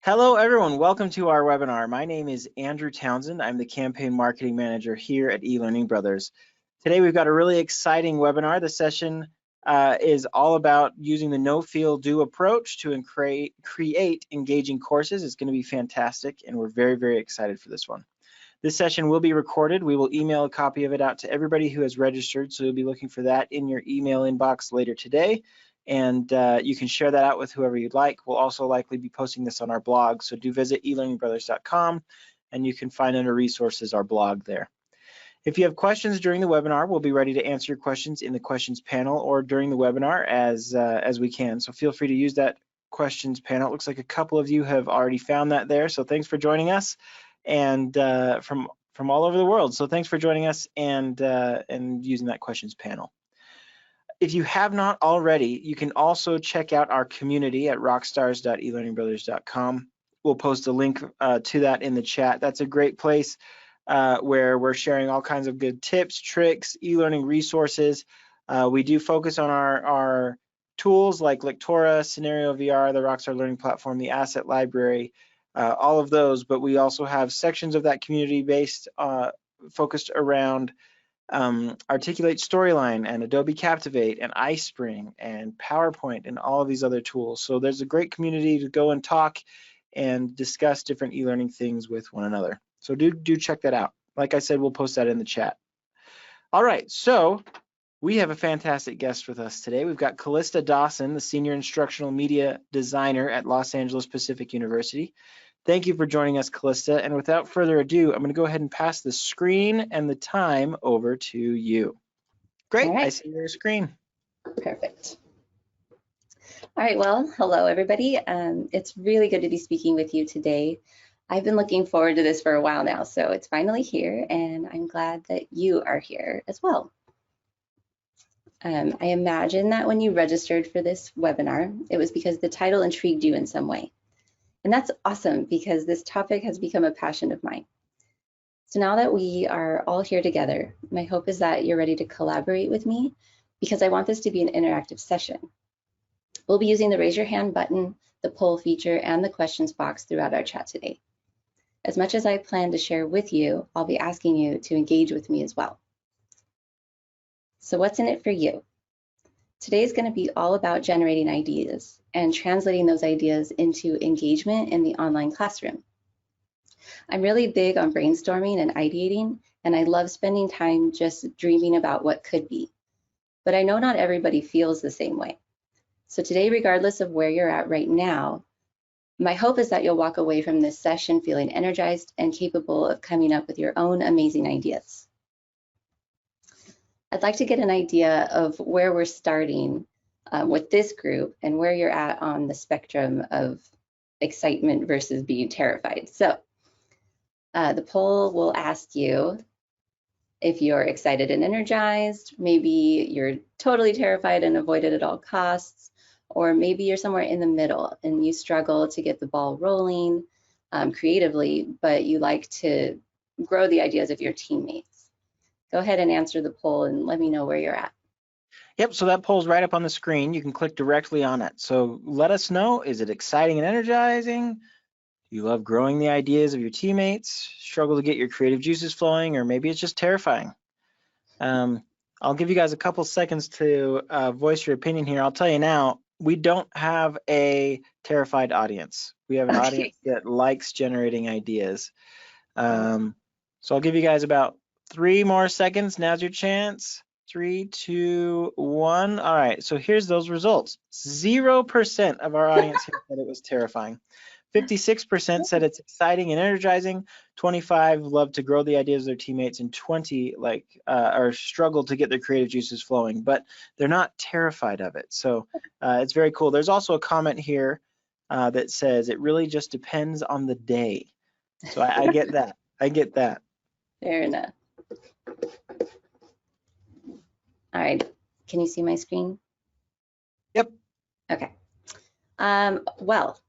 Hello, everyone. Welcome to our webinar. My name is Andrew Townsend. I'm the Campaign Marketing Manager here at eLearning Brothers. Today, we've got a really exciting webinar. The session is all about using the no feel do approach to create engaging courses. It's going to be fantastic, and we're very, very excited for this one. This session will be recorded. We will email a copy of it out to everybody who has registered, so you'll be looking for that in your email inbox later today. And you can share that out with whoever you'd like. We'll also likely be posting this on our blog, so do visit elearningbrothers.com, and you can find under resources our blog there. If you have questions during the webinar, we'll be ready to answer your questions in the questions panel or during the webinar as we can. So feel free to use that questions panel. It looks like a couple of you have already found that there, so thanks for joining us, and from all over the world. So thanks for joining us and using that questions panel. If you have not already, you can also check out our community at rockstars.elearningbrothers.com. We'll post a link to that in the chat. That's a great place where we're sharing all kinds of good tips, tricks, e-learning resources. We do focus on our tools like Lectora, Scenario VR, the Rockstar Learning Platform, the Asset Library, all of those, but we also have sections of that community based focused around Articulate Storyline and Adobe Captivate and iSpring and PowerPoint and all of these other tools. So there's a great community to go and talk and discuss different e-learning things with one another. So do check that out. Like I said, we'll post that in the chat. All right, so we have a fantastic guest with us today. We've got Callista Dawson, the Senior Instructional Media Designer at Los Angeles Pacific University. Thank you for joining us, Callista. And without further ado, I'm going to go ahead and pass the screen and the time over to you. Great, right. I see your screen. Perfect. All right, well, hello, everybody. It's really good to be speaking with you today. I've been looking forward to this for a while now, so it's finally here, and I'm glad that you are here as well. I imagine that when you registered for this webinar, it was because the title intrigued you in some way. And that's awesome because this topic has become a passion of mine. So now that we are all here together, my hope is that you're ready to collaborate with me because I want this to be an interactive session. We'll be using the raise your hand button, the poll feature, and the questions box throughout our chat today. As much as I plan to share with you, I'll be asking you to engage with me as well. So what's in it for you? Today is going to be all about generating ideas and translating those ideas into engagement in the online classroom. I'm really big on brainstorming and ideating, and I love spending time just dreaming about what could be. But I know not everybody feels the same way. So today, regardless of where you're at right now, my hope is that you'll walk away from this session feeling energized and capable of coming up with your own amazing ideas. I'd like to get an idea of where we're starting with this group and where you're at on the spectrum of excitement versus being terrified. So the poll will ask you if you're excited and energized, maybe you're totally terrified and avoid it at all costs, or maybe you're somewhere in the middle and you struggle to get the ball rolling creatively, but you like to grow the ideas of your teammates. Go ahead and answer the poll and let me know where you're at. Yep, so that poll's right up on the screen. You can click directly on it. So let us know, is it exciting and energizing? Do you love growing the ideas of your teammates? Struggle to get your creative juices flowing? Or maybe it's just terrifying? I'll give you guys a couple seconds to voice your opinion here. I'll tell you now, we don't have a terrified audience. We have an audience that likes generating ideas. So I'll give you guys about 3 more seconds. Now's your chance. 3, 2, 1. All right, so here's those results. 0% of our audience here said it was terrifying. 56% said it's exciting and energizing. 25 love to grow the ideas of their teammates, and 20 or struggle to get their creative juices flowing, but they're not terrified of it. So it's very cool. There's also a comment here that says it really just depends on the day. So I get that. I get that. Fair enough. All right, can you see my screen? Yep. Okay. Well,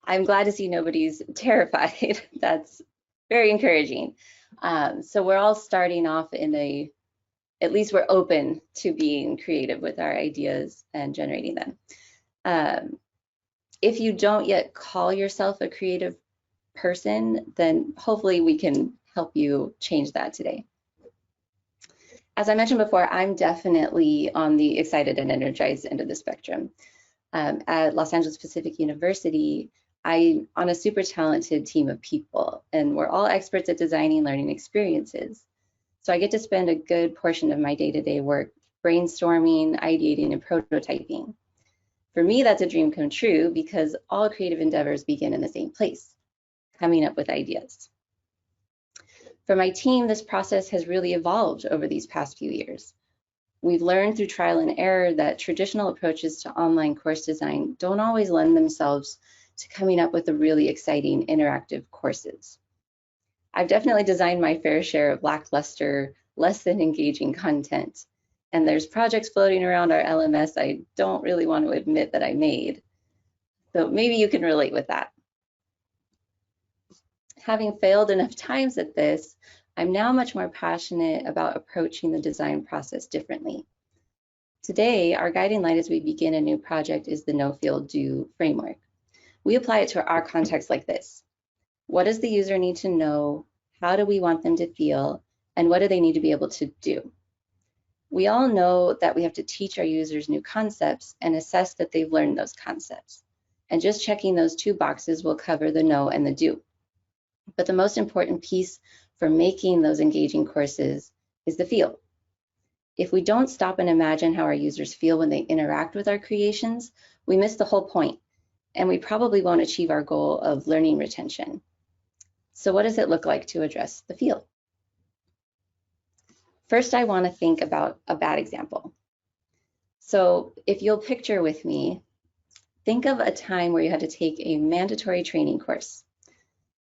I'm glad to see nobody's terrified. That's very encouraging. So we're all starting off in at least we're open to being creative with our ideas and generating them. If you don't yet call yourself a creative person, then hopefully we can help you change that today. As I mentioned before, I'm definitely on the excited and energized end of the spectrum. At Los Angeles Pacific University, I'm on a super talented team of people, and we're all experts at designing learning experiences. So I get to spend a good portion of my day-to-day work brainstorming, ideating, and prototyping. For me, that's a dream come true because all creative endeavors begin in the same place, coming up with ideas. For my team, this process has really evolved over these past few years. We've learned through trial and error that traditional approaches to online course design don't always lend themselves to coming up with the really exciting interactive courses. I've definitely designed my fair share of lackluster, less than engaging content. And there's projects floating around our LMS I don't really want to admit that I made. So maybe you can relate with that. Having failed enough times at this, I'm now much more passionate about approaching the design process differently. Today, our guiding light as we begin a new project is the know, feel, do framework. We apply it to our context like this. What does the user need to know? How do we want them to feel? And what do they need to be able to do? We all know that we have to teach our users new concepts and assess that they've learned those concepts. And just checking those two boxes will cover the know and the do. But the most important piece for making those engaging courses is the feel. If we don't stop and imagine how our users feel when they interact with our creations, we miss the whole point, and we probably won't achieve our goal of learning retention. So what does it look like to address the feel? First, I want to think about a bad example. So if you'll picture with me, think of a time where you had to take a mandatory training course.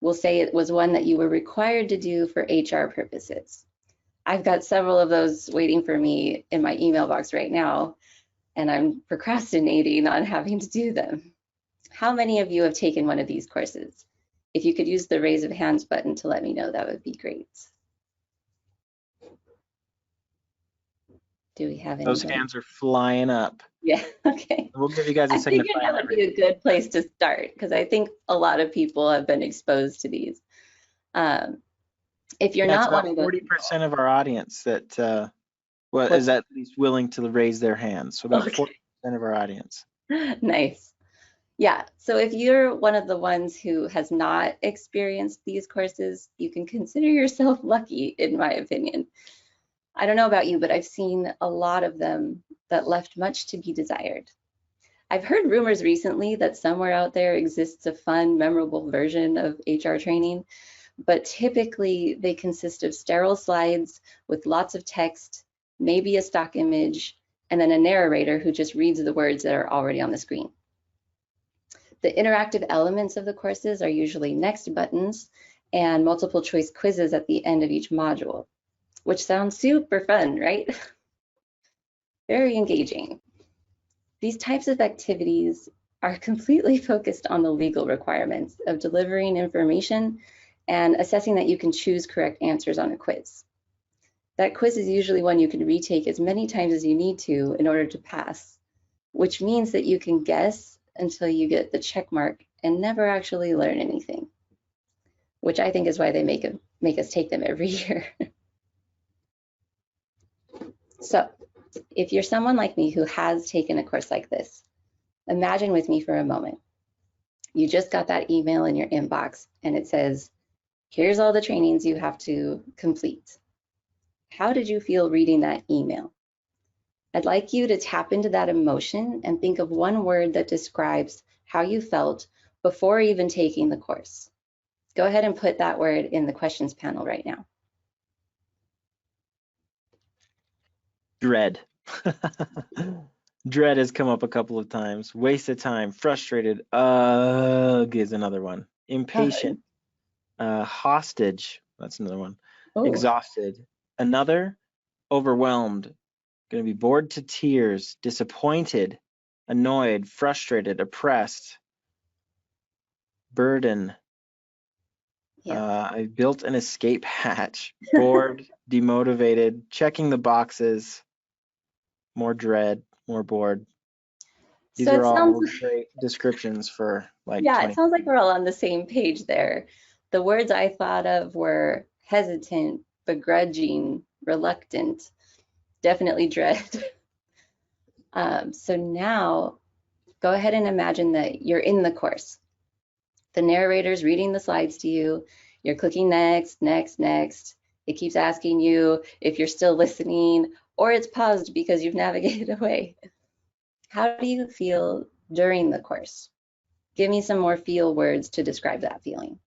We'll say it was one that you were required to do for HR purposes. I've got several of those waiting for me in my email box right now, and I'm procrastinating on having to do them. How many of you have taken one of these courses? If you could use the raise of hands button to let me know, that would be great. Do we have any? Those hands are flying up. Yeah, okay. We'll give you guys a I second to figured find that would be a good place to start because I think a lot of people have been exposed to these. If you're not one of those 40% of our audience that is at least willing to raise their hands. So about 40% of our audience. Nice. Yeah, so if you're one of the ones who has not experienced these courses, you can consider yourself lucky, in my opinion. I don't know about you, but I've seen a lot of them that left much to be desired. I've heard rumors recently that somewhere out there exists a fun, memorable version of HR training, but typically they consist of sterile slides with lots of text, maybe a stock image, and then a narrator who just reads the words that are already on the screen. The interactive elements of the courses are usually next buttons and multiple choice quizzes at the end of each module, which sounds super fun, right? Very engaging. These types of activities are completely focused on the legal requirements of delivering information and assessing that you can choose correct answers on a quiz. That quiz is usually one you can retake as many times as you need to in order to pass, which means that you can guess until you get the check mark and never actually learn anything, which I think is why they make us take them every year. So if you're someone like me who has taken a course like this, imagine with me for a moment. You just got that email in your inbox and it says, here's all the trainings you have to complete. How did you feel reading that email? I'd like you to tap into that emotion and think of one word that describes how you felt before even taking the course. Go ahead and put that word in the questions panel right now. Dread. Dread has come up a couple of times. Waste of time, frustrated, is another one. Impatient, hostage, that's another one. Oh. Exhausted, another, overwhelmed, gonna be bored to tears, disappointed, annoyed, frustrated, oppressed, burden. Yeah. I built an escape hatch, bored, demotivated, checking the boxes, more dread, more bored. These So are it sounds, all great descriptions for like yeah, it 20. sounds like we're all on the same page there. The words I thought of were hesitant, begrudging, reluctant, definitely dread. So now go ahead and imagine that you're in the course. The narrator's reading the slides to you. You're clicking next, next, next. It keeps asking you if you're still listening, or it's paused because you've navigated away. How do you feel during the course? Give me some more feel words to describe that feeling.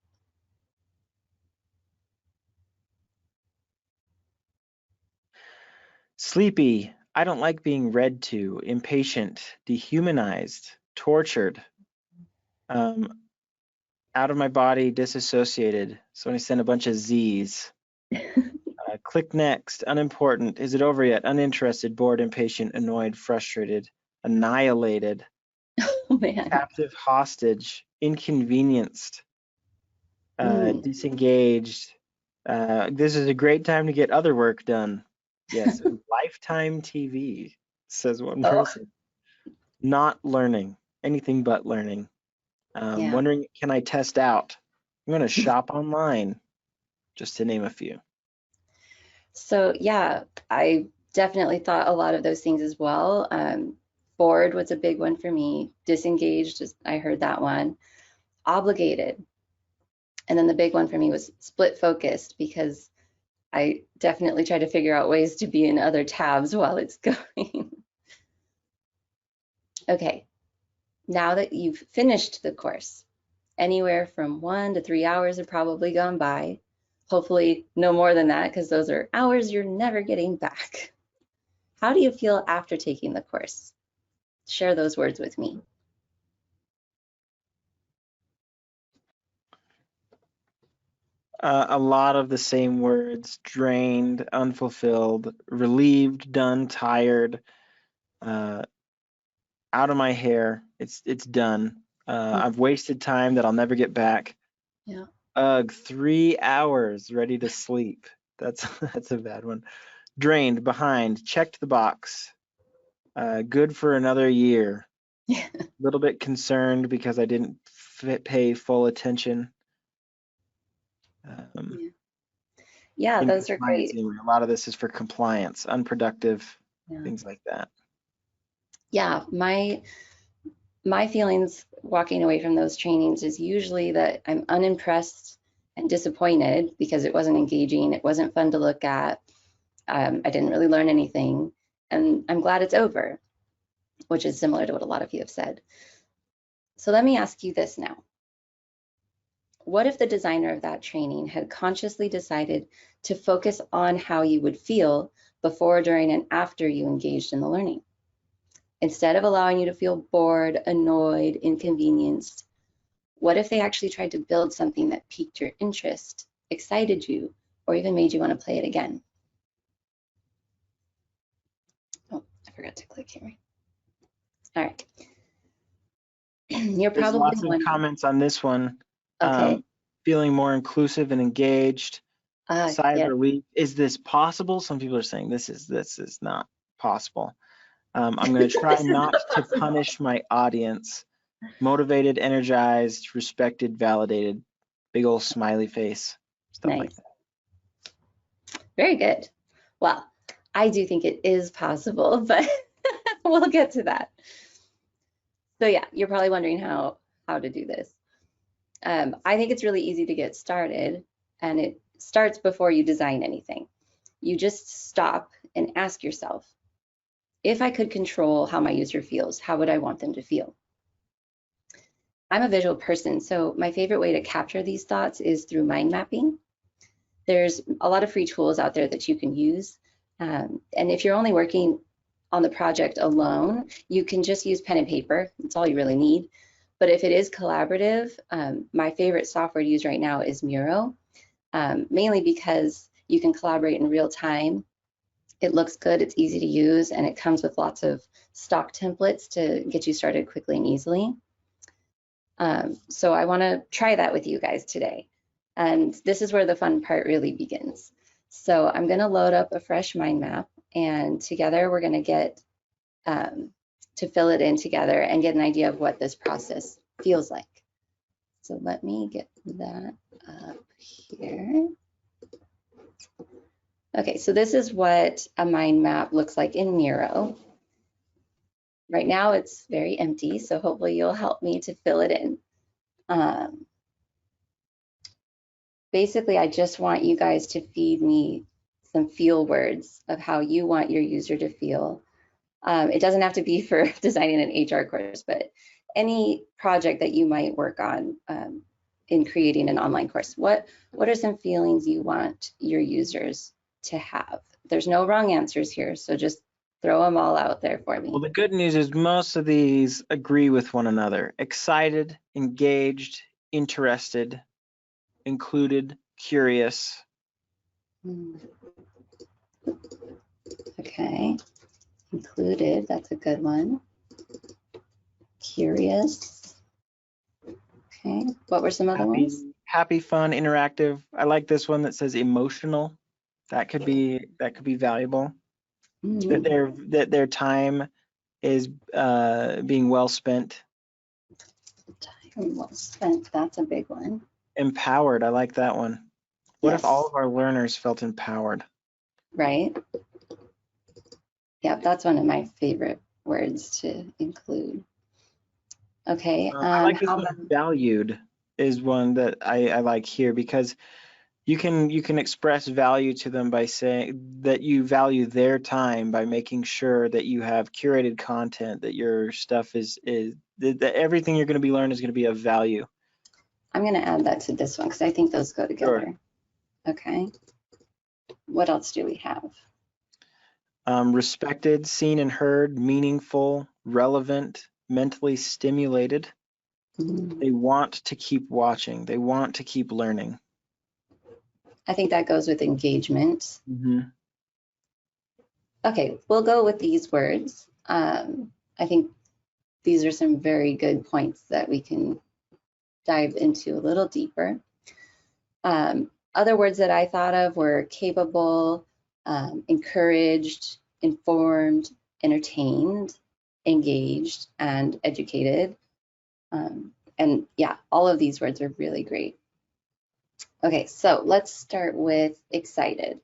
Sleepy. I don't like being read to. Impatient. Dehumanized. Tortured. Um, Out of my body. Disassociated. So when I send a bunch of Z's. Click next. Unimportant. Is it over yet? Uninterested. Bored. Impatient. Annoyed. Frustrated. Annihilated. Oh man. Captive. Hostage. Inconvenienced. Mm. Disengaged. This is a great time to get other work done. Yes, Lifetime TV, says one Oh, person. Not learning, anything but learning. yeah. Wondering, can I test out? I'm going to shop online, just to name a few. So yeah, I definitely thought a lot of those things as well. Bored was a big one for me. Disengaged, I heard that one. Obligated. And then the big one for me was split focused because I definitely try to figure out ways to be in other tabs while it's going. Okay, now that you've finished the course, anywhere from 1 to 3 hours have probably gone by. Hopefully no more than that, because those are hours you're never getting back. How do you feel after taking the course? Share those words with me. A lot of the same words: drained, unfulfilled, relieved, done, tired, out of my hair. It's done. I've wasted time that I'll never get back. Yeah. Ugh, 3 hours ready to sleep. That's that's a bad one. Drained, behind, checked the box. Good for another year. A little bit concerned because I didn't pay full attention. Yeah, In those are compliance, great. anyway. A lot of this is for compliance, unproductive, Yeah. things like that. Yeah, my feelings walking away from those trainings is usually that I'm unimpressed and disappointed because it wasn't engaging, it wasn't fun to look at. I didn't really learn anything, and I'm glad it's over, which is similar to what a lot of you have said. So let me ask you this now. What if the designer of that training had consciously decided to focus on how you would feel before, during, and after you engaged in the learning? Instead of allowing you to feel bored, annoyed, inconvenienced, what if they actually tried to build something that piqued your interest, excited you, or even made you want to play it again? Oh, I forgot to click here. All right. You're There's probably lots of wondering, comments on this one. okay, Feeling more inclusive and engaged. Sigh of yeah, relief. Is this possible? Some people are saying this is not possible. I'm going to try this is not not to possible. punish my audience. Motivated, energized, respected, validated. Big old smiley face. Stuff like Nice. that. Very good. Well, I do think it is possible, but we'll get to that. So yeah, you're probably wondering how to do this. I think it's really easy to get started, and it starts before you design anything. You just stop and ask yourself, if I could control how my user feels, how would I want them to feel? I'm a visual person, so my favorite way to capture these thoughts is through mind mapping. There's a lot of free tools out there that you can use. And if you're only working on the project alone, you can just use pen and paper. That's all you really need. But if it is collaborative, my favorite software to use right now is Miro, mainly because you can collaborate in real time. It looks good, it's easy to use, and it comes with lots of stock templates to get you started quickly and easily. So I want to try that with you guys today. And this is where the fun part really begins. So I'm going to load up a fresh mind map, and together we're going to get to fill it in together and get an idea of what this process feels like. So let me get that up here. Okay, so this is what a mind map looks like in Miro. Right now it's very empty, so hopefully you'll help me to fill it in. Basically, I just want you guys to feed me some feel words of how you want your user to feel. It doesn't have to be for designing an HR course, but any project that you might work on in creating an online course. What are some feelings you want your users to have? There's no wrong answers here, so just throw them all out there for me. Well, the good news is most of these agree with one another. Excited, engaged, interested, included, curious. Okay, included, that's a good one. Curious. Okay, what were some other ones? Happy, fun, interactive. I like this one that says emotional. That could be valuable. That their time is being well spent. Time well spent, that's a big one. Empowered, I like that one. What Yes. if all of our learners felt empowered? Right. Yeah, that's one of my favorite words to include. Okay. I like this one. Valued is one that I like here, because you can express value to them by saying that you value their time, by making sure that you have curated content, that your stuff is that everything you're going to be learning is going to be of value. I'm going to add that to this one because I think those go together. Sure. Okay. What else do we have? Respected, seen and heard, meaningful, relevant, mentally stimulated. They want to keep watching. They want to keep learning. I think that goes with engagement. Okay, we'll go with these words. I think these are some very good points that we can dive into a little deeper. Other words that I thought of were capable, encouraged, informed, entertained, engaged, and educated. And yeah, all of these words are really great. Okay, so let's start with excited.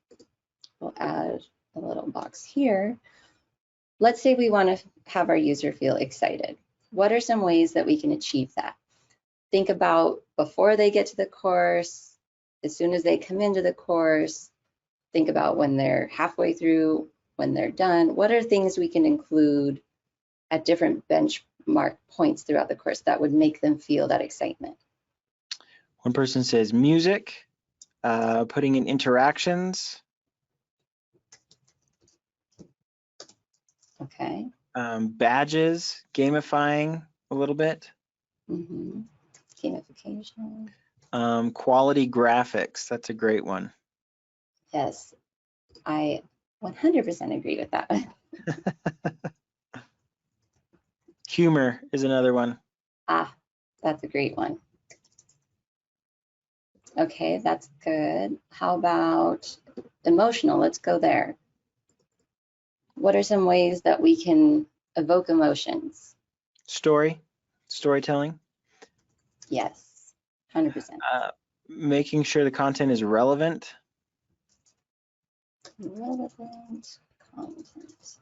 We'll add a little box here. Let's say we want to have our user feel excited. What are some ways that we can achieve that? Think about before they get to the course, as soon as they come into the course, think about when they're halfway through, when they're done. What are things we can include at different benchmark points throughout the course that would make them feel that excitement? One person says music, putting in interactions. Okay. Badges, gamifying a little bit. Gamification. Quality graphics, that's a great one. Yes, I 100% agree with that one. Humor is another one. Ah, that's a great one. Okay, that's good. How about emotional? Let's go there. What are some ways that we can evoke emotions? Storytelling. Yes, 100%. Making sure the content is relevant. Relevant content.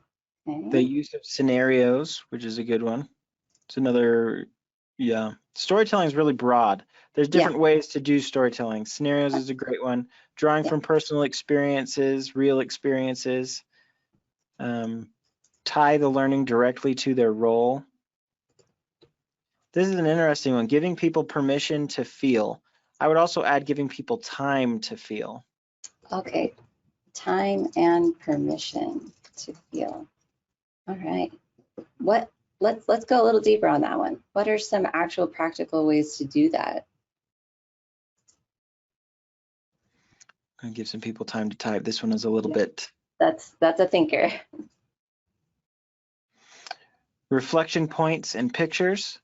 Okay. The use of scenarios, which is a good one. It's another, yeah. Storytelling is really broad. There's different ways to do storytelling. Scenarios is a great one. Drawing from personal experiences, real experiences. Tie the learning directly to their role. This is an interesting one. Giving people permission to feel. I would also add giving people time to feel. Okay, time and permission to feel. All right. Let's go a little deeper on that one. What are some actual practical ways to do that? I'm gonna give some people time to type. This one is a little bit. That's a thinker. Reflection points and pictures.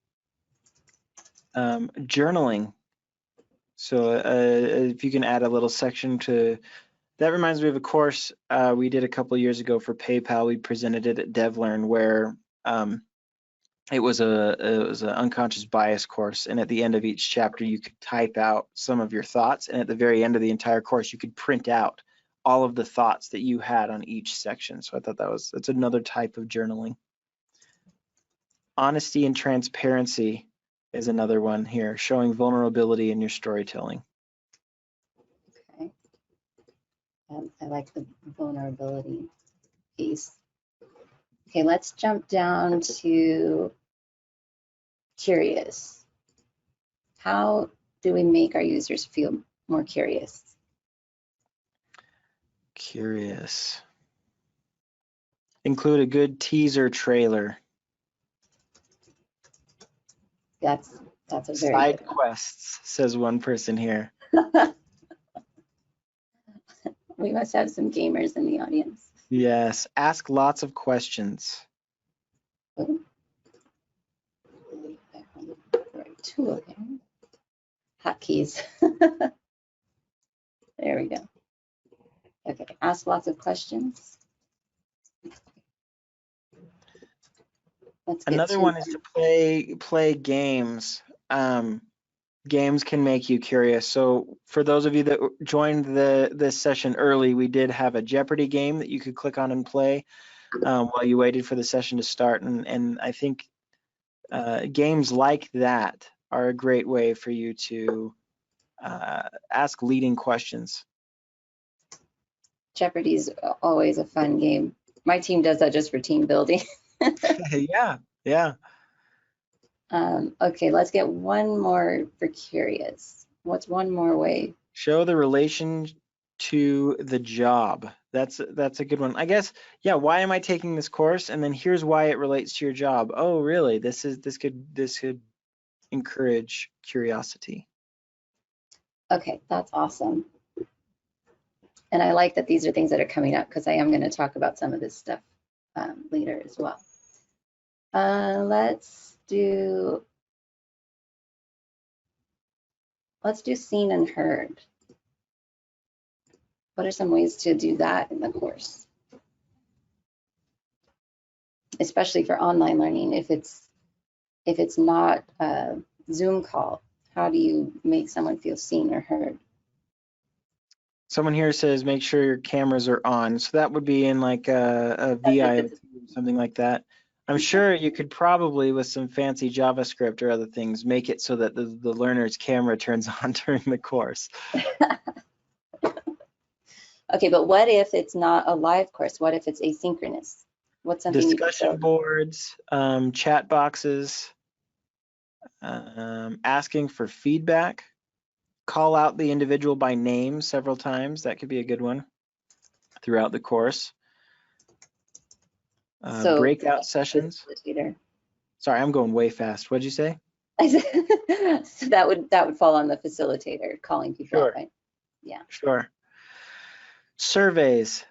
Journaling. So if you can add a little section to, that reminds me of a course we did a couple of years ago for PayPal. We presented it at DevLearn, where it was an unconscious bias course, and at the end of each chapter you could type out some of your thoughts, and at the very end of the entire course you could print out all of the thoughts that you had on each section. So I thought that's another type of journaling. Honesty and transparency is another one here, showing vulnerability in your storytelling. Okay. I like the vulnerability piece. Okay, let's jump down to curious. How do we make our users feel more curious? Curious. Include a good teaser trailer. That's a very Side good one. quests, says one person here. We must have some gamers in the audience. Yes, ask lots of questions. Oh. Right tool here. Hotkeys. There we go. Okay, ask lots of questions. Let's get Another one is to play games. Games can make you curious. So for those of you that joined this session early, we did have a Jeopardy game that you could click on and play while you waited for the session to start. And I think games like that are a great way for you to ask leading questions. Jeopardy's always a fun game. My team does that just for team building. Yeah. Okay, let's get one more for curious. What's one more way? Show the relation to the job. That's a good one. I guess, yeah, why am I taking this course? And then here's why it relates to your job. Oh, really? This could encourage curiosity. Okay, that's awesome. And I like that these are things that are coming up because I am going to talk about some of this stuff later as well. Let's do seen and heard. What are some ways to do that in the course? Especially for online learning, if it's not a Zoom call, how do you make someone feel seen or heard? Someone here says make sure your cameras are on. So that would be in like a VIO or something like that. I'm sure you could probably, with some fancy JavaScript or other things, make it so that the learner's camera turns on during the course. Okay, but what if it's not a live course? What if it's asynchronous? What's something Discussion boards, chat boxes, asking for feedback, call out the individual by name several times. That could be a good one throughout the course. So breakout sessions. Sorry, I'm going way fast. What'd you say? So that would fall on the facilitator, calling people Sure. out, right? Yeah. Sure. Surveys.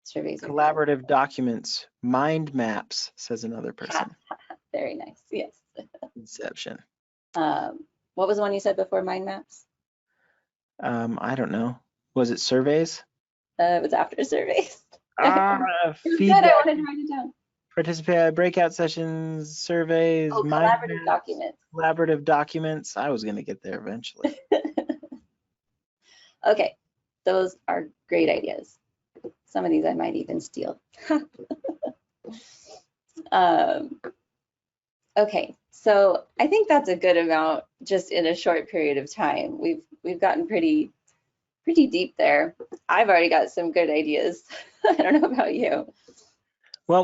Surveys. Collaborative documents. Mind maps, says another person. Very nice. Yes. Inception. What was the one you said before mind maps? I don't know. Was it surveys? It was after surveys. Feedback. I wanted to write it down. Participate, breakout sessions, surveys, collaborative documents. Collaborative documents. I was going to get there eventually. Okay, those are great ideas. Some of these I might even steal. Okay, so I think that's a good amount just in a short period of time. We've gotten pretty deep there. I've already got some good ideas. I don't know about you. Well,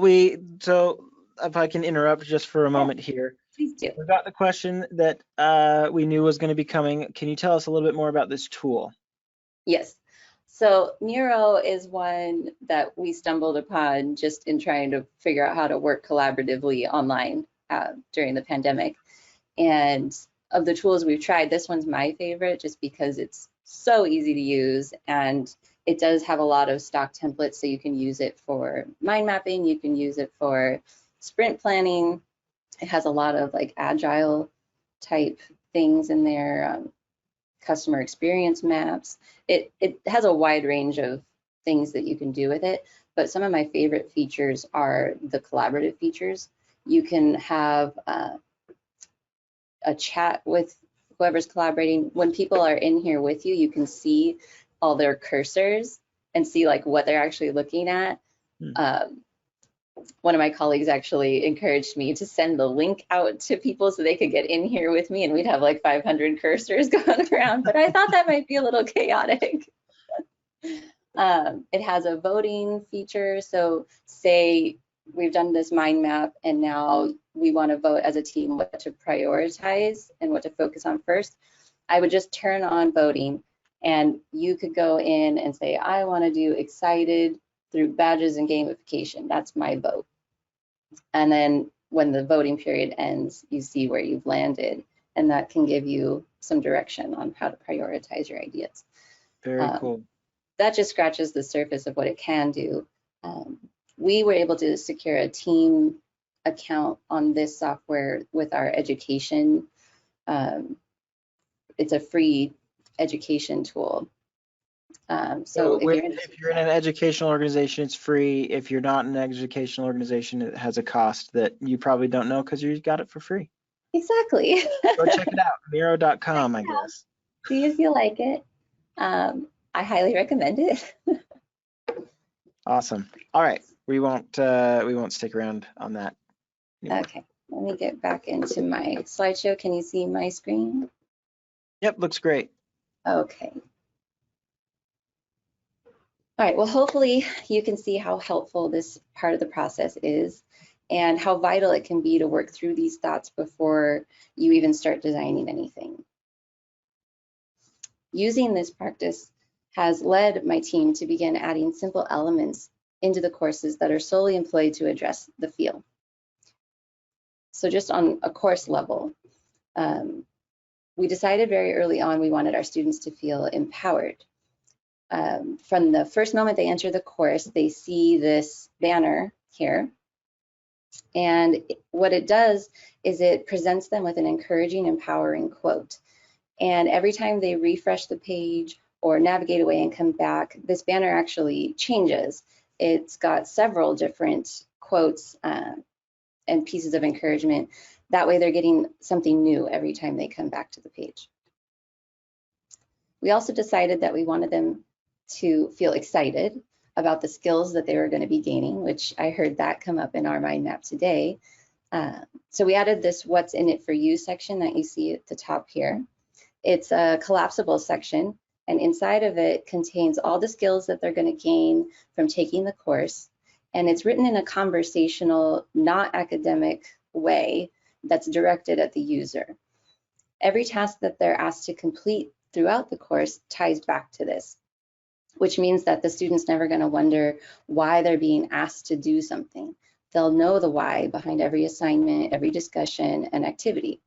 so if I can interrupt just for a moment here. Please do. We got the question that we knew was going to be coming. Can you tell us a little bit more about this tool? Yes. So Miro is one that we stumbled upon just in trying to figure out how to work collaboratively online during the pandemic. And of the tools we've tried, this one's my favorite just because it's so easy to use, and it does have a lot of stock templates, so you can use it for mind mapping, you can use it for sprint planning. It has a lot of like agile type things in there, customer experience maps. It has a wide range of things that you can do with it, but some of my favorite features are the collaborative features. You can have a chat with whoever's collaborating. When people are in here with you, you can see all their cursors and see like what they're actually looking at. One of my colleagues actually encouraged me to send the link out to people so they could get in here with me, and we'd have like 500 cursors going around, but I thought that might be a little chaotic. It has a voting feature. So say we've done this mind map and now we want to vote as a team what to prioritize and what to focus on first. I would just turn on voting and you could go in and say, I want to do excited through badges and gamification. That's my vote. And then when the voting period ends, you see where you've landed, and that can give you some direction on how to prioritize your ideas. Very cool. That just scratches the surface of what it can do. We were able to secure a team account on this software with our education. It's a free education tool. So if you're in an educational organization, it's free. If you're not in an educational organization, it has a cost that you probably don't know because you got it for free. Exactly. Go check it out, Miro.com, I guess. See if you like it. I highly recommend it. Awesome. All right, we won't stick around on that anymore. Okay, let me get back into my slideshow. Can you see my screen? Yep, looks great. Okay. All right, well, hopefully you can see how helpful this part of the process is and how vital it can be to work through these thoughts before you even start designing anything. Using this practice has led my team to begin adding simple elements into the courses that are solely employed to address the feel. So just on a course level, we decided very early on we wanted our students to feel empowered. From the first moment they enter the course, they see this banner here. And what it does is it presents them with an encouraging, empowering quote. And every time they refresh the page or navigate away and come back, this banner actually changes. It's got several different quotes and pieces of encouragement. That way they're getting something new every time they come back to the page. We also decided that we wanted them to feel excited about the skills that they were going to be gaining, which I heard that come up in our mind map today. So we added this what's in it for you section that you see at the top here. It's a collapsible section, and inside of it contains all the skills that they're going to gain from taking the course. And it's written in a conversational, not academic way that's directed at the user. Every task that they're asked to complete throughout the course ties back to this, which means that the student's never going to wonder why they're being asked to do something. They'll know the why behind every assignment, every discussion, and activity.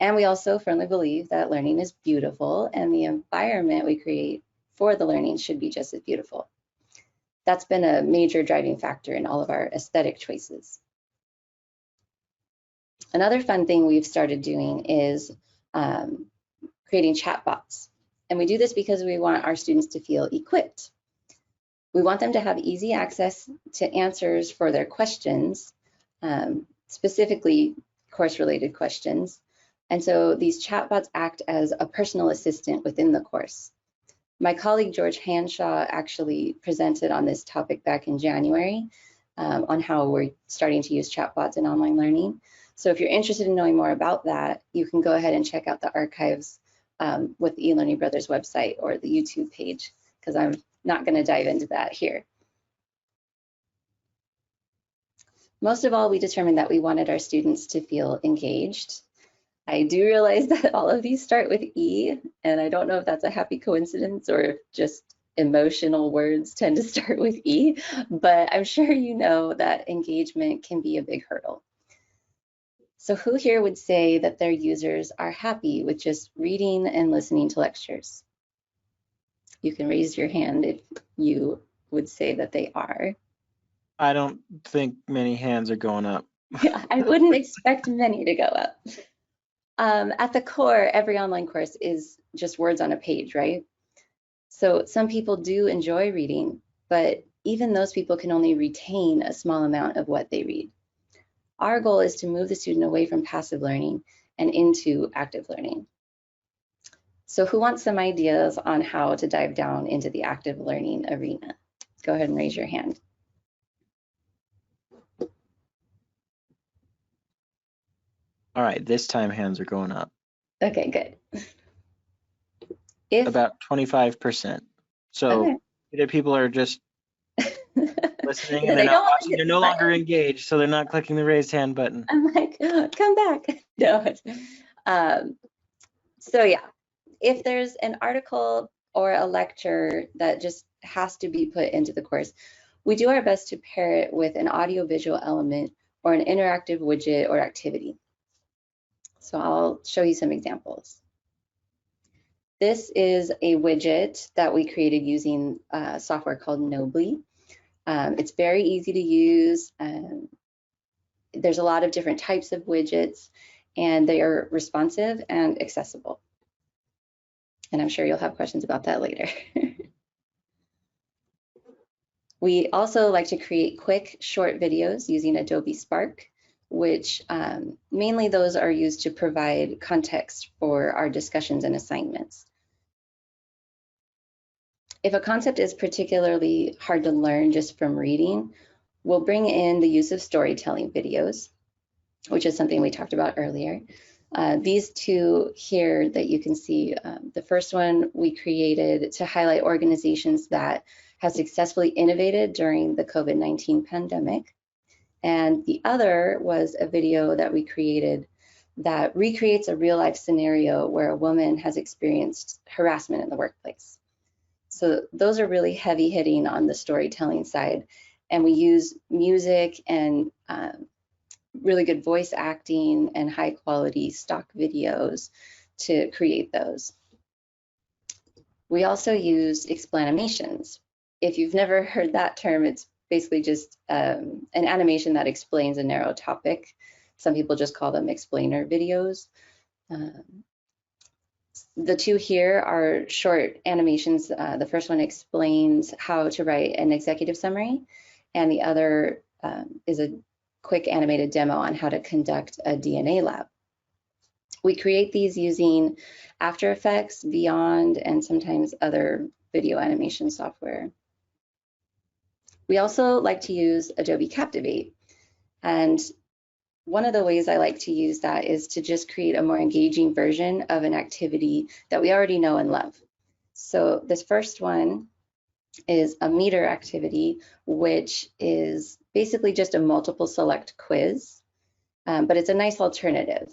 And we also firmly believe that learning is beautiful, and the environment we create for the learning should be just as beautiful. That's been a major driving factor in all of our aesthetic choices. Another fun thing we've started doing is creating chatbots. And we do this because we want our students to feel equipped. We want them to have easy access to answers for their questions, specifically course-related questions. And so these chatbots act as a personal assistant within the course. My colleague George Hanshaw actually presented on this topic back in January on how we're starting to use chatbots in online learning. So if you're interested in knowing more about that, you can go ahead and check out the archives with the eLearning Brothers website or the YouTube page, because I'm not going to dive into that here. Most of all, we determined that we wanted our students to feel engaged. I do realize that all of these start with E, and I don't know if that's a happy coincidence or if just emotional words tend to start with E, but I'm sure you know that engagement can be a big hurdle. So who here would say that their users are happy with just reading and listening to lectures? You can raise your hand if you would say that they are. I don't think many hands are going up. Yeah, I wouldn't expect many to go up. At the core, every online course is just words on a page, right? So some people do enjoy reading, but even those people can only retain a small amount of what they read. Our goal is to move the student away from passive learning and into active learning. So who wants some ideas on how to dive down into the active learning arena? Go ahead and raise your hand. All right, this time hands are going up. Okay, good. About 25%. So Okay. either people are just listening and They they're not don't want to watching, hit they're the no longer button. engaged, so they're not clicking the raised hand button. I'm like, oh, come back. No. So yeah, if there's an article or a lecture that just has to be put into the course, we do our best to pair it with an audio-visual element or an interactive widget or activity. So I'll show you some examples. This is a widget that we created using software called Nobly. It's very easy to use. There's a lot of different types of widgets, and they are responsive and accessible. And I'm sure you'll have questions about that later. We also like to create quick, short videos using Adobe Spark, which mainly those are used to provide context for our discussions and assignments. If a concept is particularly hard to learn just from reading, we'll bring in the use of storytelling videos, which is something we talked about earlier. These two here that you can see, the first one we created to highlight organizations that have successfully innovated during the COVID-19 pandemic. And the other was a video that we created that recreates a real life scenario where a woman has experienced harassment in the workplace. So those are really heavy hitting on the storytelling side. And we use music and really good voice acting and high quality stock videos to create those. We also use explanations. If you've never heard that term, it's basically just an animation that explains a narrow topic. Some people just call them explainer videos. The two here are short animations. The first one explains how to write an executive summary, and the other is a quick animated demo on how to conduct a DNA lab. We create these using After Effects, Beyond, and sometimes other video animation software. We also like to use Adobe Captivate. And one of the ways I like to use that is to just create a more engaging version of an activity that we already know and love. So this first one is a meter activity, which is basically just a multiple select quiz, but it's a nice alternative.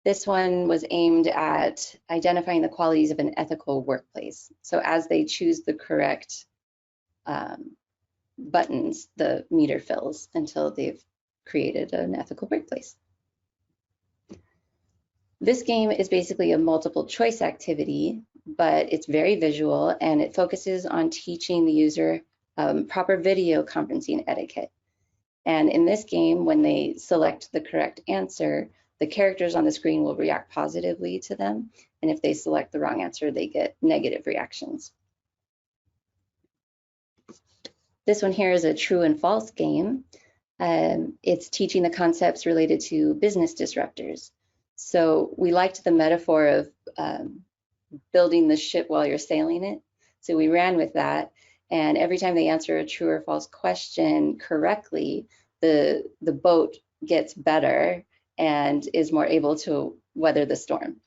This one was aimed at identifying the qualities of an ethical workplace. So as they choose the correct buttons, the meter fills until they've created an ethical workplace. This game is basically a multiple choice activity, but it's very visual and it focuses on teaching the user proper video conferencing etiquette. And in this game, when they select the correct answer, the characters on the screen will react positively to them. And if they select the wrong answer, they get negative reactions. This one here is a true and false game. It's teaching the concepts related to business disruptors. So we liked the metaphor of building the ship while you're sailing it. So we ran with that. And every time they answer a true or false question correctly, the boat gets better and is more able to weather the storm.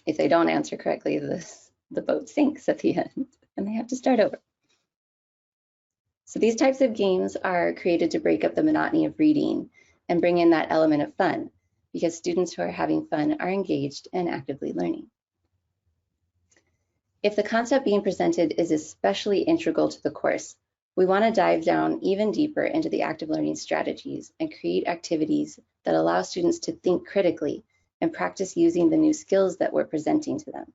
If they don't answer correctly, the boat sinks at the end and they have to start over. So these types of games are created to break up the monotony of reading and bring in that element of fun, because students who are having fun are engaged and actively learning. If the concept being presented is especially integral to the course, we want to dive down even deeper into the active learning strategies and create activities that allow students to think critically and practice using the new skills that we're presenting to them.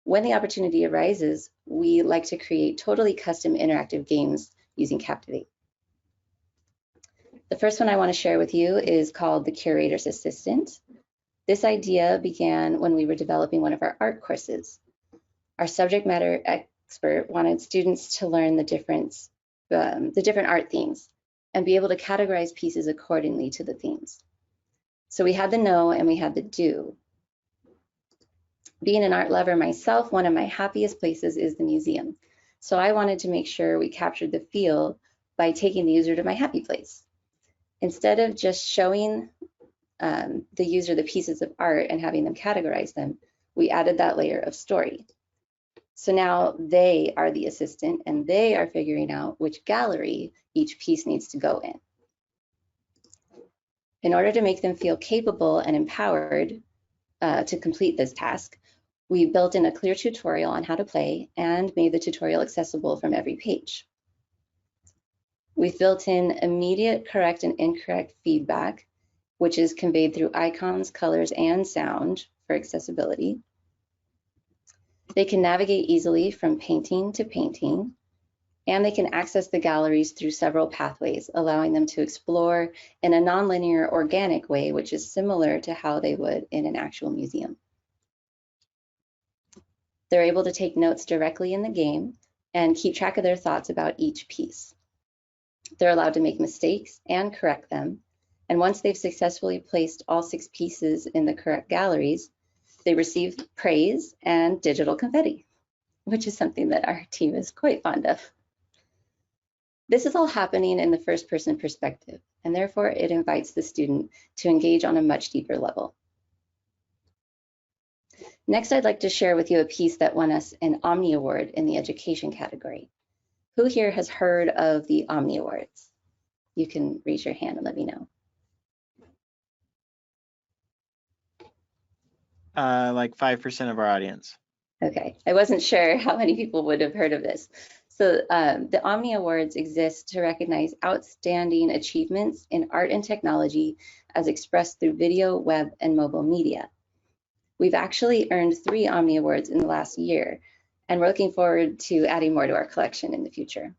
When the opportunity arises, we like to create totally custom interactive games using Captivate. The first one I want to share with you is called the Curator's Assistant. This idea began when we were developing one of our art courses. Our subject matter expert wanted students to learn the different art themes. and be able to categorize pieces accordingly to the themes. So we had the know and we had the do. Being an art lover myself, one of my happiest places is the museum. So I wanted to make sure we captured the feel by taking the user to my happy place. Instead of just showing the user the pieces of art and having them categorize them, we added that layer of story. So now they are the assistant and they are figuring out which gallery each piece needs to go in. In order to make them feel capable and empowered to complete this task, we built in a clear tutorial on how to play and made the tutorial accessible from every page. We've built in immediate correct and incorrect feedback, which is conveyed through icons, colors, and sound for accessibility. They can navigate easily from painting to painting, and they can access the galleries through several pathways, allowing them to explore in a nonlinear organic way, which is similar to how they would in an actual museum. They're able to take notes directly in the game and keep track of their thoughts about each piece. They're allowed to make mistakes and correct them. And once they've successfully placed all 6 pieces in the correct galleries, they receive praise and digital confetti, which is something that our team is quite fond of. This is all happening in the first-person perspective, and therefore it invites the student to engage on a much deeper level. Next, I'd like to share with you a piece that won us an Omni Award in the education category. Who here has heard of the Omni Awards? You can raise your hand and let me know. Like 5% of our audience. Okay, I wasn't sure how many people would have heard of this. So the Omni Awards exist to recognize outstanding achievements in art and technology as expressed through video, web, and mobile media. We've actually earned 3 Omni Awards in the last year, and we're looking forward to adding more to our collection in the future.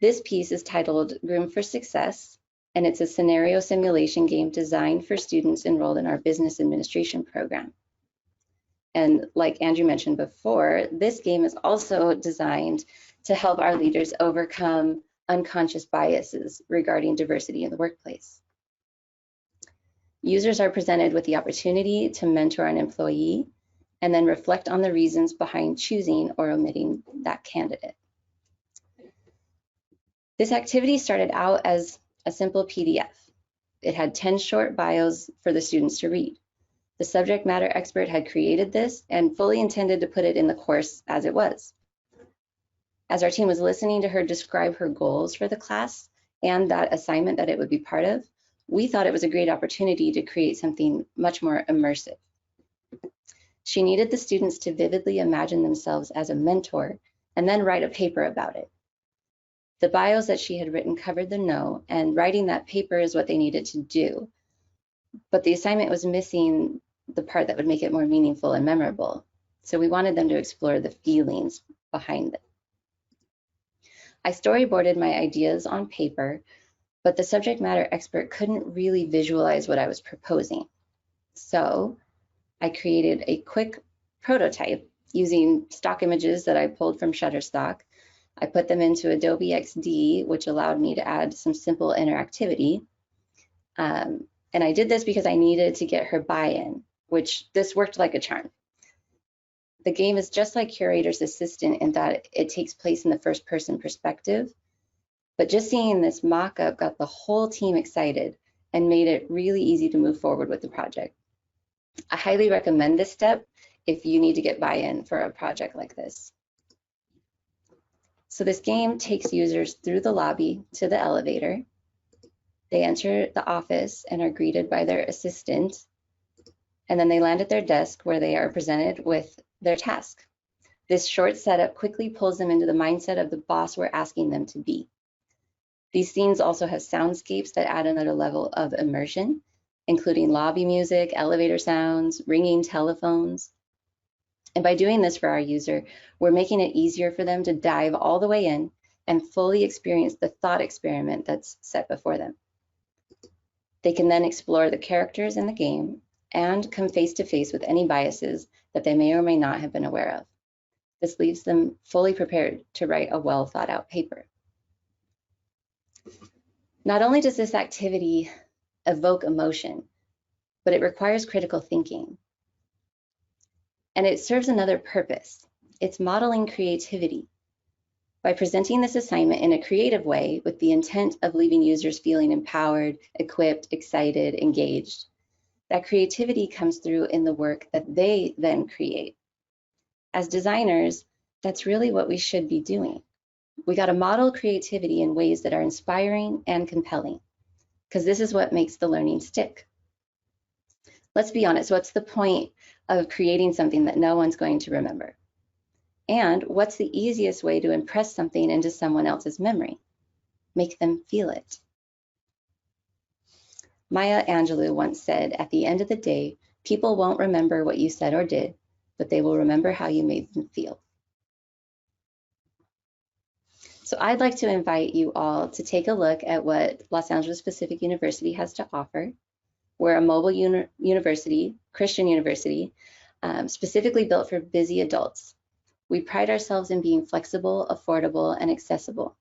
This piece is titled Room for Success, and it's a scenario simulation game designed for students enrolled in our business administration program. And like Andrew mentioned before, this game is also designed to help our leaders overcome unconscious biases regarding diversity in the workplace. Users are presented with the opportunity to mentor an employee and then reflect on the reasons behind choosing or omitting that candidate. This activity started out as a simple PDF. It had 10 short bios for the students to read. The subject matter expert had created this and fully intended to put it in the course as it was. As our team was listening to her describe her goals for the class and that assignment that it would be part of, we thought it was a great opportunity to create something much more immersive. She needed the students to vividly imagine themselves as a mentor and then write a paper about it. The bios that she had written covered the know, and writing that paper is what they needed to do. But the assignment was missing the part that would make it more meaningful and memorable. So we wanted them to explore the feelings behind it. I storyboarded my ideas on paper, but the subject matter expert couldn't really visualize what I was proposing. So I created a quick prototype using stock images that I pulled from Shutterstock. I put them into Adobe XD, which allowed me to add some simple interactivity. And I did this because I needed to get her buy-in, which this worked like a charm. The game is just like Curator's Assistant in that it takes place in the first-person perspective. But just seeing this mock-up got the whole team excited and made it really easy to move forward with the project. I highly recommend this step if you need to get buy-in for a project like this. So this game takes users through the lobby to the elevator. They enter the office and are greeted by their assistant, and then they land at their desk where they are presented with their task. This short setup quickly pulls them into the mindset of the boss we're asking them to be. These scenes also have soundscapes that add another level of immersion, including lobby music, elevator sounds, ringing telephones. And by doing this for our user, we're making it easier for them to dive all the way in and fully experience the thought experiment that's set before them. They can then explore the characters in the game and come face to face with any biases that they may or may not have been aware of. This leaves them fully prepared to write a well thought out paper. Not only does this activity evoke emotion, but it requires critical thinking. And it serves another purpose. It's modeling creativity. By presenting this assignment in a creative way with the intent of leaving users feeling empowered, equipped, excited, engaged, that creativity comes through in the work that they then create. As designers, that's really what we should be doing. We got to model creativity in ways that are inspiring and compelling, because this is what makes the learning stick. Let's be honest, what's the point of creating something that no one's going to remember? And what's the easiest way to impress something into someone else's memory? Make them feel it. Maya Angelou once said, at the end of the day, people won't remember what you said or did, but they will remember how you made them feel. So I'd like to invite you all to take a look at what Los Angeles Pacific University has to offer. We're a mobile university, Christian university, specifically built for busy adults. We pride ourselves in being flexible, affordable, and accessible.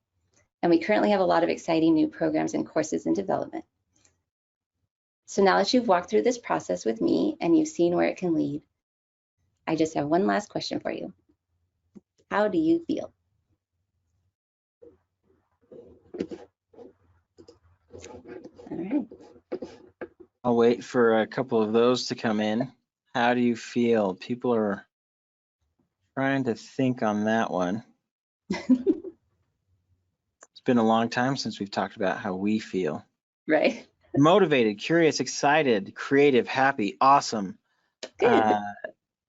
And we currently have a lot of exciting new programs and courses in development. So now that you've walked through this process with me and you've seen where it can lead, I just have one last question for you. How do you feel? All right. I'll wait for a couple of those to come in. How do you feel? People are trying to think on that one. It's been a long time since we've talked about how we feel. Right. Motivated, curious, excited, creative, happy, awesome. Good.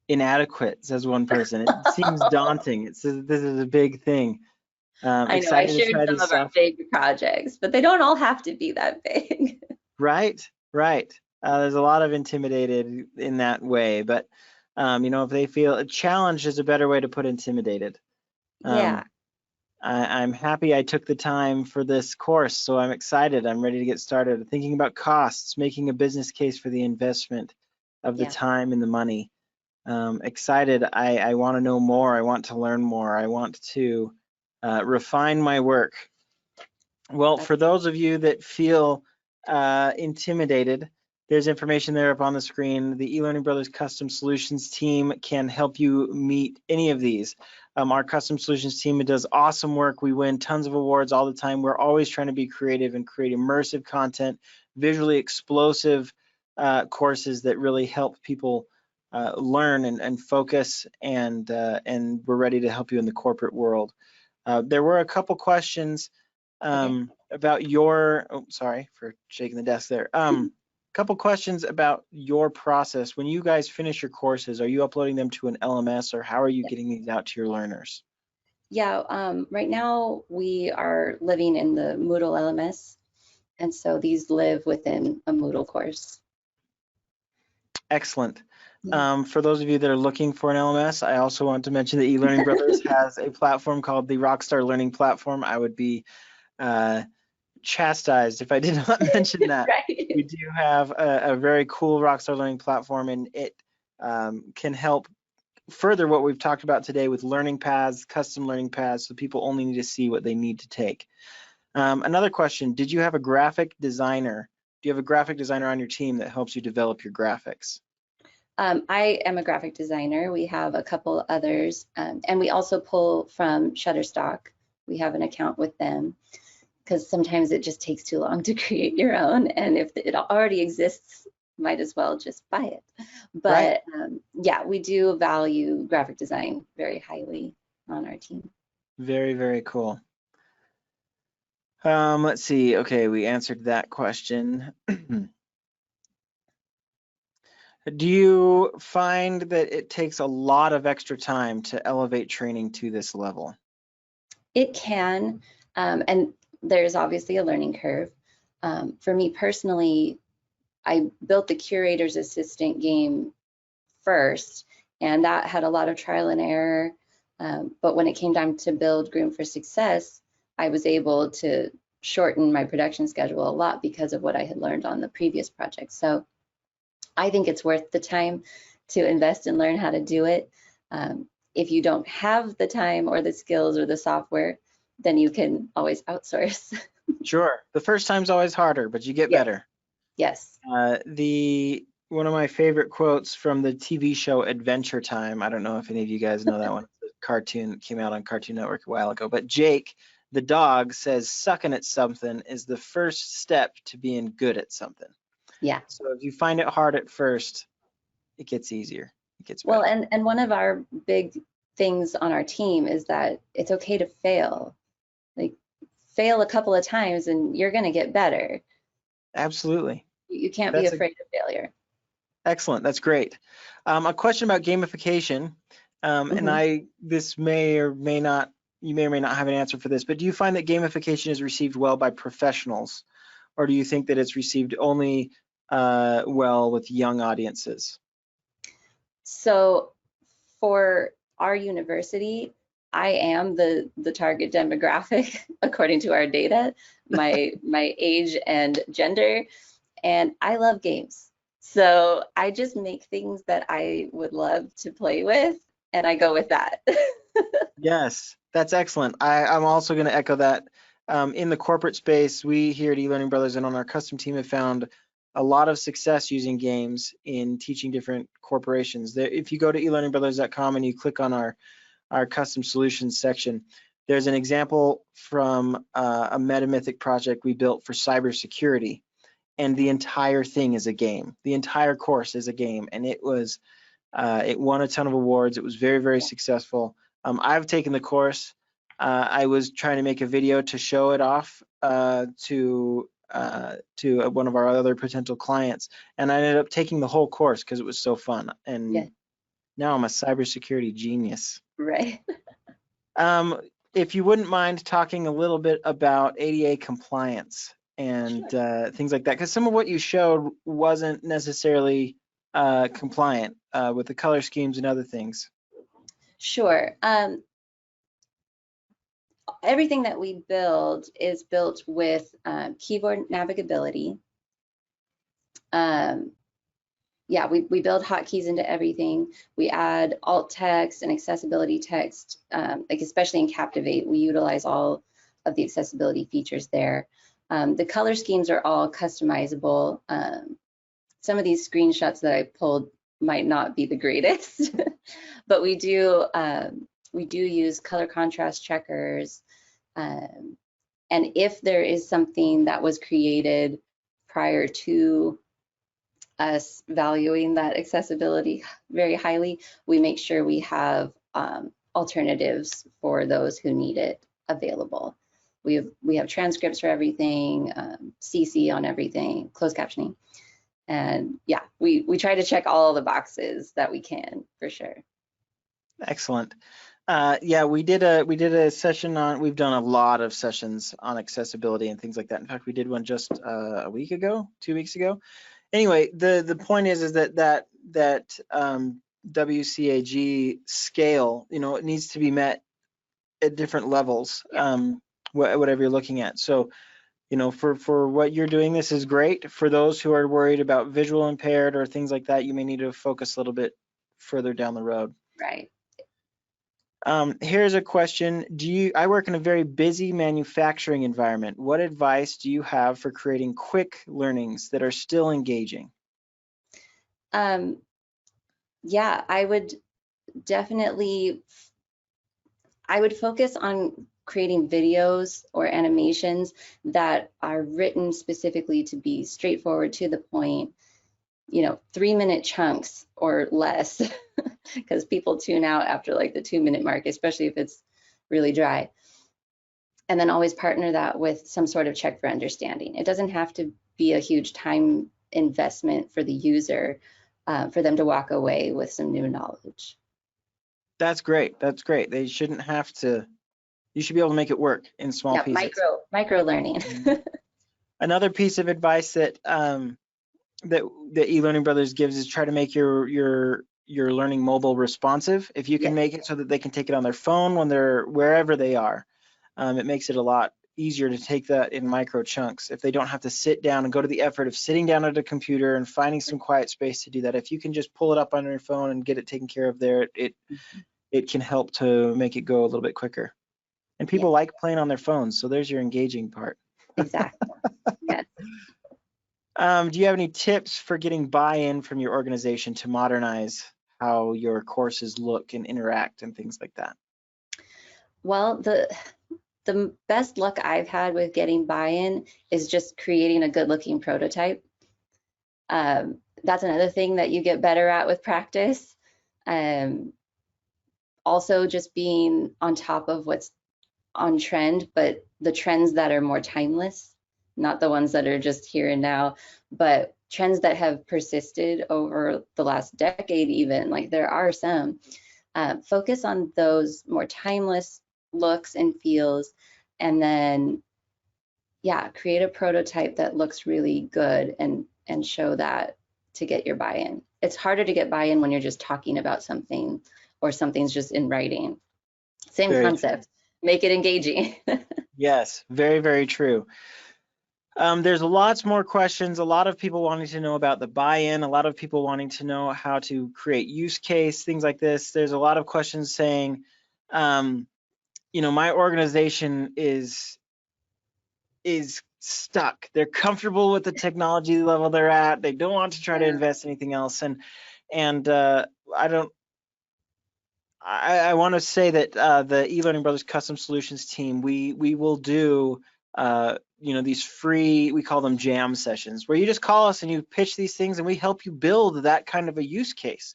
Inadequate, says one person. It seems daunting. This is a big thing. I know, I shared some of our big projects, but they don't all have to be that big. Right. There's a lot of intimidated in that way, but if they feel a challenge is a better way to put intimidated. Yeah. I'm happy I took the time for this course, so I'm excited. I'm ready to get started. Thinking about costs, making a business case for the investment of the time and the money. Excited. I want to know more. I want to learn more. I want to refine my work. Well, for those of you that feel intimidated, there's information there up on the screen. The eLearning Brothers Custom Solutions team can help you meet any of these. Our Custom Solutions team does awesome work. We win tons of awards all the time. We're always trying to be creative and create immersive content, visually explosive courses that really help people learn and focus, and we're ready to help you in the corporate world. There were a couple questions about your, sorry for shaking the desk there. Couple questions about your process. When you guys finish your courses, are you uploading them to an LMS, or how are you getting these out to your learners? Yeah, right now we are living in the Moodle LMS, and so these live within a Moodle course. Excellent. For those of you that are looking for an LMS, I also want to mention that eLearning Brothers has a platform called the Rockstar Learning Platform. I would be chastised if I did not mention that. Right. We do have a very cool Rockstar Learning Platform, and it can help further what we've talked about today with learning paths, custom learning paths, so people only need to see what they need to take. Another question, did you have a graphic designer? Do you have a graphic designer on your team that helps you develop your graphics? I am a graphic designer. We have a couple others, and we also pull from Shutterstock. We have an account with them, because sometimes it just takes too long to create your own, and if it already exists, might as well just buy it. But right. Yeah, we do value graphic design very highly on our team. Very, very cool. Let's see. Okay, we answered that question. Do you find that it takes a lot of extra time to elevate training to this level? It can, and there's obviously a learning curve. For me personally, I built the curator's assistant game first, and that had a lot of trial and error. But when it came time to build Groom for Success, I was able to shorten my production schedule a lot because of what I had learned on the previous project. So I think it's worth the time to invest and learn how to do it. If you don't have the time or the skills or the software, then you can always outsource. Sure. The first time's always harder, but you get Yes. better. Yes. One of my favorite quotes from the TV show Adventure Time. I don't know if any of you guys know that one. It's a cartoon that came out on Cartoon Network a while ago. But Jake, the dog, says sucking at something is the first step to being good at something. Yeah. So if you find it hard at first, it gets easier. It gets Well, better. and one of our big things on our team is that it's okay to fail. Like, fail a couple of times and you're going to get better. Absolutely. You can't be That's afraid of failure. excellent. That's great. A question about gamification, and this may or may not, you may or may not have an answer for this, but do you find that gamification is received well by professionals, or do you think that it's received only well with young audiences? So for our university, I am the target demographic according to our data, my age and gender, and I love games. So I just make things that I would love to play with, and I go with that. Yes, that's excellent. I'm also going to echo that. In the corporate space, we here at eLearning Brothers and on our custom team have found a lot of success using games in teaching different corporations. If you go to elearningbrothers.com and you click on our custom solutions section, there's an example from a MetaMythic project we built for cybersecurity, and the entire thing is a game. The entire course is a game, and it won a ton of awards. It was very, very successful. I've taken the course. I was trying to make a video to show it off to one of our other potential clients, and I ended up taking the whole course because it was so fun. And Yeah, now I'm a cybersecurity genius. right. If you wouldn't mind talking a little bit about ADA compliance and Sure. things like that, because some of what you showed wasn't necessarily compliant with the color schemes and other things. Sure. Everything that we build is built with keyboard navigability. Yeah, we build hotkeys into everything. We add alt text and accessibility text, like especially in Captivate, we utilize all of the accessibility features there. The color schemes are all customizable. Some of these screenshots that I pulled might not be the greatest, but we do use color contrast checkers. And if there is something that was created prior to us valuing that accessibility very highly, we make sure we have alternatives for those who need it available. We have transcripts for everything, CC on everything, closed captioning. And yeah, we try to check all the boxes that we can, for sure. Excellent. Yeah, we did a session on. We've done a lot of sessions on accessibility and things like that. In fact, we did one just a week ago, 2 weeks ago. Anyway, the point is that WCAG scale, it needs to be met at different levels, whatever you're looking at. So, for what you're doing, this is great. For those who are worried about visual impaired or things like that, you may need to focus a little bit further down the road. Right. Here's a question. I work in a very busy manufacturing environment. What advice do you have for creating quick learnings that are still engaging? Yeah, I would focus on creating videos or animations that are written specifically to be straightforward, to the point, 3-minute chunks or less, because people tune out after like the 2-minute mark, especially if it's really dry. And then always partner that with some sort of check for understanding. It doesn't have to be a huge time investment for the user for them to walk away with some new knowledge. That's great. That's great. They shouldn't have to. You should be able to make it work in small pieces. Micro learning. Another piece of advice that eLearning Brothers gives is try to make your learning mobile responsive. If you can make it so that they can take it on their phone when they're wherever they are, it makes it a lot easier to take that in micro chunks. If they don't have to sit down and go to the effort of sitting down at a computer and finding some quiet space to do that, if you can just pull it up on your phone and get it taken care of there, it can help to make it go a little bit quicker. And people like playing on their phones, so there's your engaging part. Exactly. Yes. Do you have any tips for getting buy-in from your organization to modernize how your courses look and interact and things like that? Well, the best luck I've had with getting buy-in is just creating a good-looking prototype. That's another thing that you get better at with practice. Also, just being on top of what's on trend, but the trends that are more timeless, not the ones that are just here and now, but trends that have persisted over the last decade even, like there are some. Focus on those more timeless looks and feels, and then, yeah, create a prototype that looks really good and show that to get your buy-in. It's harder to get buy-in when you're just talking about something or something's just in writing. Same Very concept. Make it engaging. Yes, very, very true. There's lots more questions, a lot of people wanting to know about the buy-in, a lot of people wanting to know how to create use case, things like this. There's a lot of questions saying, my organization is stuck. They're comfortable with the technology level they're at. They don't want to try to invest anything else. And I want to say that the eLearning Brothers Custom Solutions team, we will do these free, we call them jam sessions, where you just call us and you pitch these things, and we help you build that kind of a use case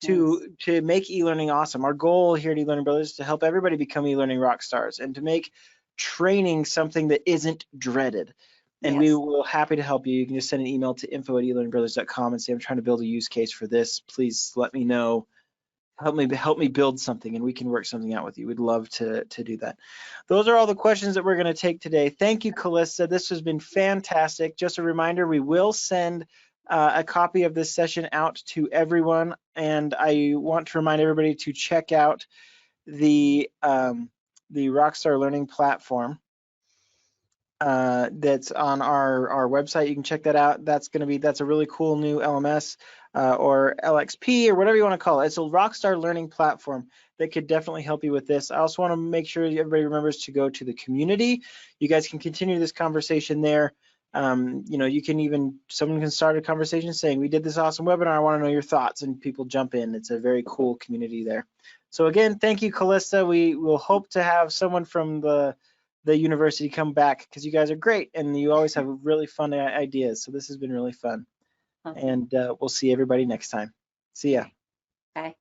to make e-learning awesome. Our goal here at eLearning Brothers is to help everybody become e-learning rock stars and to make training something that isn't dreaded. And we will happy to help you. You can just send an email to info@elearningbrothers.com and say, I'm trying to build a use case for this. Please let me know. Help me build something, and we can work something out with you. We'd love to do that. Those are all the questions that we're going to take today. Thank you, Calista. This has been fantastic. Just a reminder, we will send a copy of this session out to everyone, and I want to remind everybody to check out the Rockstar Learning platform that's on our website. You can check that out. That's a really cool new LMS or LXP or whatever you want to call it. It's a Rockstar Learning platform that could definitely help you with this. I also want to make sure everybody remembers to go to the community. You guys can continue this conversation there. Someone can start a conversation saying, we did this awesome webinar, I want to know your thoughts, and people jump in. It's a very cool community there. So again, thank you, Calista. We will hope to have someone from the university come back, because you guys are great and you always have really fun ideas. So this has been really fun. Awesome. And we'll see everybody next time. See ya. Bye.